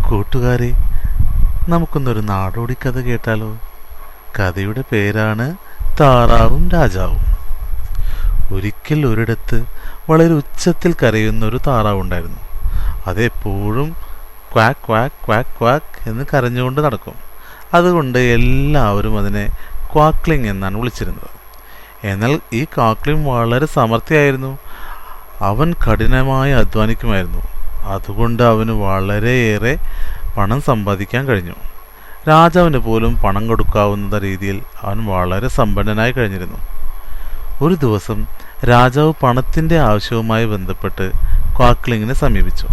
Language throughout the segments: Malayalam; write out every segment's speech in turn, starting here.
കൂട്ടുകാരെ, നമുക്കൊന്നൊരു നാടോടി കഥ കേട്ടാലോ? കഥയുടെ പേരാണ് താറാവും രാജാവും. ഒരിക്കൽ ഒരിടത്ത് വളരെ ഉച്ചത്തിൽ കരയുന്നൊരു താറാവുണ്ടായിരുന്നു. അതെപ്പോഴും ക്വാക്ക് ക്വാക്ക് ക്വാക്ക് ക്വാക്ക് എന്ന് കരഞ്ഞുകൊണ്ട് നടക്കും. അതുകൊണ്ട് എല്ലാവരും അതിനെ ക്വാക്ലിംഗ് എന്നാണ് വിളിച്ചിരുന്നത്. എന്നാൽ ഈ ക്വാക്ലിംഗ് വളരെ സമർത്ഥിയായിരുന്നു. അവൻ കഠിനമായി അധ്വാനിക്കുമായിരുന്നു. അതുകൊണ്ട് അവന് വളരെയേറെ പണം സമ്പാദിക്കാൻ കഴിഞ്ഞു. രാജാവിന് പോലും പണം കൊടുക്കാവുന്ന രീതിയിൽ അവൻ വളരെ സമ്പന്നനായി കഴിഞ്ഞിരുന്നു. ഒരു ദിവസം രാജാവ് പണത്തിൻ്റെ ആവശ്യവുമായി ബന്ധപ്പെട്ട് ക്വാക്ലിങ്ങിനെ സമീപിച്ചു.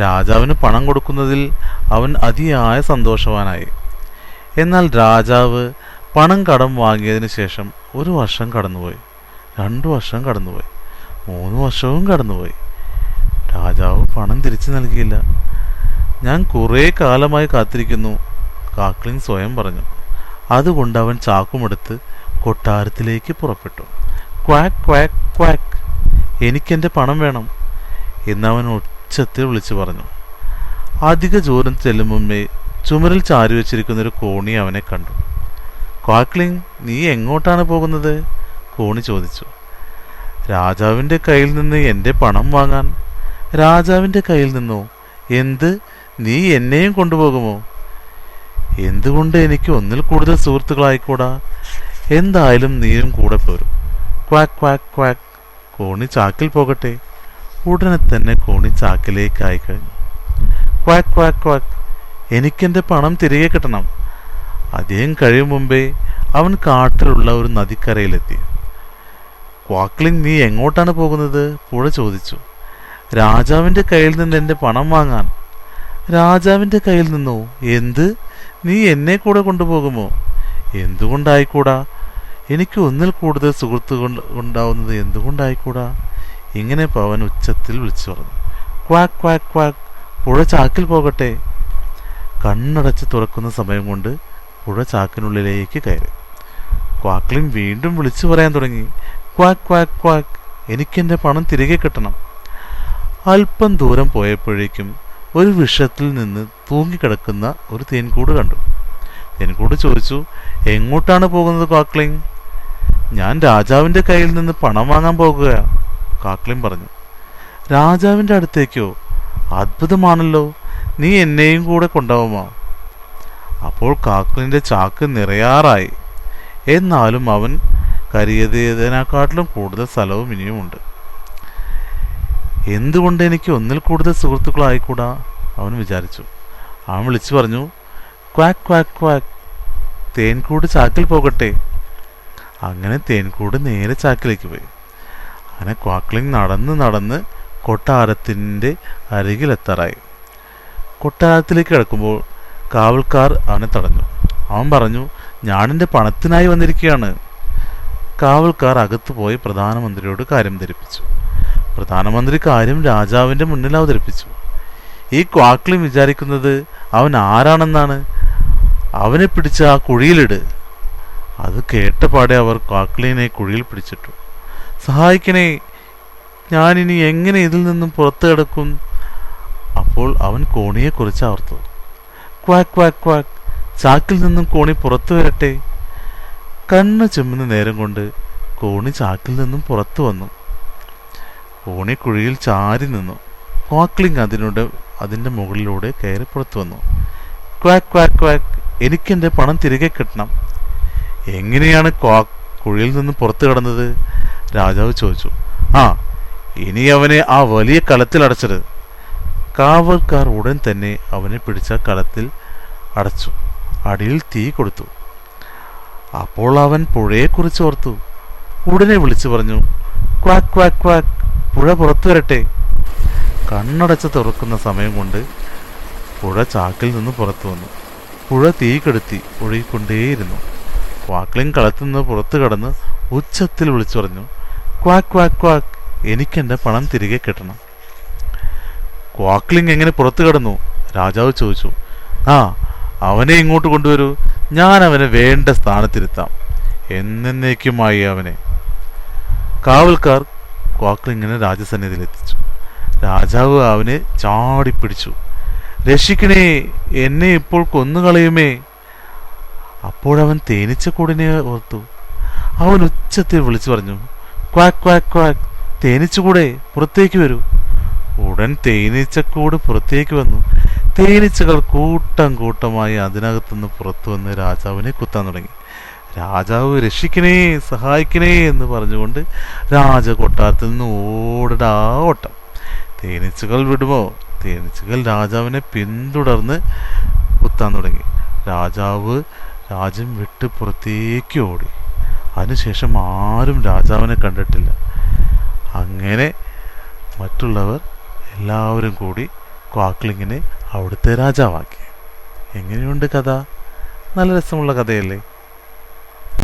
രാജാവിന് പണം കൊടുക്കുന്നതിൽ അവൻ അതിയായ സന്തോഷവാനായി. എന്നാൽ രാജാവ് പണം കടം വാങ്ങിയതിന് ശേഷം 1 വർഷം കടന്നുപോയി, 2 വർഷം കടന്നുപോയി, 3 വർഷവും കടന്നുപോയി. രാജാവ് പണം തിരിച്ചു നൽകിയില്ല. ഞാൻ കുറേ കാലമായി കാത്തിരിക്കുന്നു, കാക്ലിങ് സ്വയം പറഞ്ഞു. അതുകൊണ്ട് അവൻ ചാക്കുമെടുത്ത് കൊട്ടാരത്തിലേക്ക് പുറപ്പെട്ടു. ക്വാക്ക് ക്വാക്ക് ക്വാക്ക്, എനിക്കെൻ്റെ പണം വേണം എന്നവൻ ഉച്ചത്തിൽ വിളിച്ചു പറഞ്ഞു. അധിക ദൂരം ചെല്ലും മുമ്പേ ചുമരിൽ ചാരി വെച്ചിരിക്കുന്നൊരു കോണി അവനെ കണ്ടു. ക്വാക്ലിങ്, നീ എങ്ങോട്ടാണ് പോകുന്നത്? കോണി ചോദിച്ചു. രാജാവിൻ്റെ കയ്യിൽ നിന്ന് എൻ്റെ പണം വാങ്ങാൻ. രാജാവിൻ്റെ കയ്യിൽ നിന്നോ? എന്ത്, നീ എന്നെയും കൊണ്ടുപോകുമോ? എന്തുകൊണ്ട് എനിക്ക് ഒന്നിൽ കൂടുതൽ സുഹൃത്തുക്കളായിക്കൂടാ? എന്തായാലും നീയും കൂടെ പോരും. ക്വാക്ക് ക്വാക്ക് ക്വാക്ക്, കോണി ചാക്കിൽ പോകട്ടെ. ഉടനെ തന്നെ കോണി ചാക്കിലേക്കായി കഴിഞ്ഞു. ക്വാക്ക് ക്വാക്ക് ക്വാക്ക്, എനിക്കെൻ്റെ പണം തിരികെ കിട്ടണം. അധികം കഴിയും മുമ്പേ അവൻ കാട്ടിലുള്ള ഒരു നദിക്കരയിലെത്തി. ക്വാക്ലിങ്, നീ എങ്ങോട്ടാണ് പോകുന്നത്? പുഴ ചോദിച്ചു. രാജാവിൻ്റെ കയ്യിൽ നിന്ന് എൻ്റെ പണം വാങ്ങാൻ. രാജാവിൻ്റെ കയ്യിൽ നിന്നോ? എന്ത്, നീ എന്നെ കൂടെ കൊണ്ടുപോകുമോ? എന്തുകൊണ്ടായിക്കൂടാ? എനിക്ക് ഒന്നിൽ കൂടുതൽ സുഹൃത്തുക്കൾ ഉണ്ടാവുന്നത് എന്തുകൊണ്ടായിക്കൂടാ? ഇങ്ങനെ പവൻ ഉച്ചത്തിൽ വിളിച്ചു പറഞ്ഞു. ക്വാക്ക് ക്വാക്ക് ക്വാക്ക്, പുഴ ചാക്കിൽ പോകട്ടെ. കണ്ണടച്ച് തുറക്കുന്ന സമയം കൊണ്ട് പുഴ ചാക്കിനുള്ളിലേക്ക് കയറി. ക്വാക്ലിങ് വീണ്ടും വിളിച്ചു പറയാൻ തുടങ്ങി. ക്വാക്ക് ക്വാക്ക് ക്വാക്ക്, എനിക്കെൻ്റെ പണം തിരികെ കിട്ടണം. അല്പം ദൂരം പോയപ്പോഴേക്കും ഒരു വൃക്ഷത്തിൽ നിന്ന് തൂങ്ങിക്കിടക്കുന്ന ഒരു തേൻകൂട് കണ്ടു. തേൻകൂട് ചോദിച്ചു, എങ്ങോട്ടാണ് പോകുന്നത് ക്വാക്ലിങ്? ഞാൻ രാജാവിൻ്റെ കയ്യിൽ നിന്ന് പണം വാങ്ങാൻ പോകുകയാ, ക്വാക്ലിങ് പറഞ്ഞു. രാജാവിൻ്റെ അടുത്തേക്കോ? അത്ഭുതമാണല്ലോ, നീ എന്നെയും കൂടെ കൊണ്ടുപോകുമോ? അപ്പോൾ ക്വാക്ലിൻ്റെ ചാക്ക് നിറയാറായി. എന്നാലും അവൻ കരുതിയതിനെക്കാട്ടിലും കൂടുതൽ സ്ഥലവും ഇനിയുമുണ്ട്. എന്തുകൊണ്ട് എനിക്ക് ഒന്നിൽ കൂടുതൽ സുഹൃത്തുക്കളായിക്കൂടാ? അവൻ വിചാരിച്ചു. അവൻ വിളിച്ചു പറഞ്ഞു. ക്വാക്ക് ക്വാക്ക് ക്വാക്ക്, തേൻകൂട് ചാക്കിൽ പോകട്ടെ. അങ്ങനെ തേൻകൂട് നേരെ ചാക്കിലേക്ക് പോയി. അങ്ങനെ ക്വാക്ലിങ് നടന്ന് നടന്ന് കൊട്ടാരത്തിൻ്റെ അരികിലെത്താറായി. കൊട്ടാരത്തിലേക്ക് കിടക്കുമ്പോൾ കാവൽക്കാർ അവനെ തടഞ്ഞു. അവൻ പറഞ്ഞു, ഞാനെൻ്റെ പണത്തിനായി വന്നിരിക്കുകയാണ്. കാവൽക്കാർ അകത്തു പോയി പ്രധാനമന്ത്രിയോട് കാര്യം ധരിപ്പിച്ചു. പ്രധാനമന്ത്രി കാര്യം രാജാവിൻ്റെ മുന്നിൽ അവതരിപ്പിച്ചു. ഈ ക്വാക്ലിങ് വിചാരിക്കുന്നത് അവൻ ആരാണെന്നാണ്. അവനെ പിടിച്ച് ആ കുഴിയിലിട്. അത് കേട്ടപാടെ അവർ ക്വാക്ലിങ്ങിനെ കുഴിയിൽ പിടിച്ചിട്ടു. സഹായിക്കണേ, ഞാനിനി എങ്ങനെ ഇതിൽ നിന്നും പുറത്തു കിടക്കും? അപ്പോൾ അവൻ കോണിയെക്കുറിച്ച് ഓർത്തു. ക്വാക്ക് ക്വാക്ക് ക്വാക്ക്, ചാക്കിൽ നിന്നും കോണി പുറത്തു വരട്ടെ. കണ്ണ് ചെമ്മുന്ന നേരം കൊണ്ട് കോണി ചാക്കിൽ നിന്നും പുറത്തു വന്നു. കോണി കുഴിയിൽ ചാരി നിന്നു. ക്വാക്ലിങ് അതിൻ്റെ മുകളിലൂടെ കയറി പുറത്തു വന്നു. ക്വാക്ക് ക്വാക്ക് ക്വാക്ക്, എനിക്കെൻ്റെ പണം തിരികെ കിട്ടണം. എങ്ങനെയാണ് കുഴിയിൽ നിന്ന് പുറത്തു കിടന്നത്? രാജാവ് ചോദിച്ചു. ഇനി അവനെ ആ വലിയ കലത്തിൽ അടച്ചത്. കാവൽക്കാർ ഉടൻ തന്നെ അവനെ പിടിച്ച കലത്തിൽ അടച്ചു. അടിയിൽ തീ കൊടുത്തു. അപ്പോൾ അവൻ പുഴയെക്കുറിച്ച് ഓർത്തു. ഉടനെ വിളിച്ചു പറഞ്ഞു. ക്വാക്ക് ക്വാക്ക് ക്വാക്ക്, പുഴ പുറത്തു വരട്ടെ. കണ്ണടച്ച് തുറക്കുന്ന സമയം കൊണ്ട് പുഴ ചാക്കിൽ നിന്ന് പുറത്തു വന്നു. പുഴ തീ കെടുത്തി ഒഴുകിക്കൊണ്ടേയിരുന്നു. ക്വാക്ലിങ് കളത്തിൽ നിന്ന് പുറത്തു കടന്ന് ഉച്ചത്തിൽ വിളിച്ചു പറഞ്ഞു. ക്വാക്ക് ക്വാക്ക് ക്വാക്ക്, എനിക്കെൻ്റെ പണം തിരികെ കിട്ടണം. ക്വാക്ലിങ് എങ്ങനെ പുറത്തു കടന്നു? രാജാവ് ചോദിച്ചു. അവനെ ഇങ്ങോട്ട് കൊണ്ടുവരൂ, ഞാൻ അവനെ വേണ്ട സ്ഥാനത്തിരുത്താം, എന്നേക്കുമായി അവനെ. കാവൽക്കാർ ക്വാക്ലിങ്ങിനെ രാജസന്നിധിയിലെത്തിച്ചു. രാജാവ് അവനെ ചാടിപ്പിടിച്ചു. രക്ഷിക്കണേ, എന്നെ ഇപ്പോൾ കൊന്നുകളയുമേ. അപ്പോഴവൻ തേനീച്ചക്കൂടിനെ ഓർത്തു. അവൻ ഉച്ചത്തിൽ വിളിച്ചു പറഞ്ഞു, ക്വാക്ക് ക്വാക്ക് ക്വാക്ക്, തേനീച്ചക്കൂടെ പുറത്തേക്ക് വരൂ. ഉടൻ തേനീച്ചക്കൂട് പുറത്തേക്ക് വന്നു. തേനീച്ചകൾ കൂട്ടം കൂട്ടമായി അതിനകത്തുനിന്ന് പുറത്തു വന്ന് രാജാവിനെ കുത്താൻ തുടങ്ങി. രാജാവ് രക്ഷിക്കണേ, സഹായിക്കണേ എന്ന് പറഞ്ഞുകൊണ്ട് രാജകൊട്ടാരത്തിൽ നിന്ന് ഓടടാ ഓട്ടം. തേനീച്ചകൾ വിടുമോ? തേനീച്ചകൾ രാജാവിനെ പിന്തുടർന്ന് കുത്താൻ തുടങ്ങി. രാജാവ് രാജ്യം വിട്ട് പുറത്തേക്ക് ഓടി. അതിനുശേഷം ആരും രാജാവിനെ കണ്ടിട്ടില്ല. അങ്ങനെ മറ്റുള്ളവർ എല്ലാവരും കൂടി ക്വാക്ലിങ്ങിനെ അവിടുത്തെ രാജാവാക്കി. എങ്ങനെയുണ്ട് കഥ? നല്ല രസമുള്ള കഥയല്ലേ?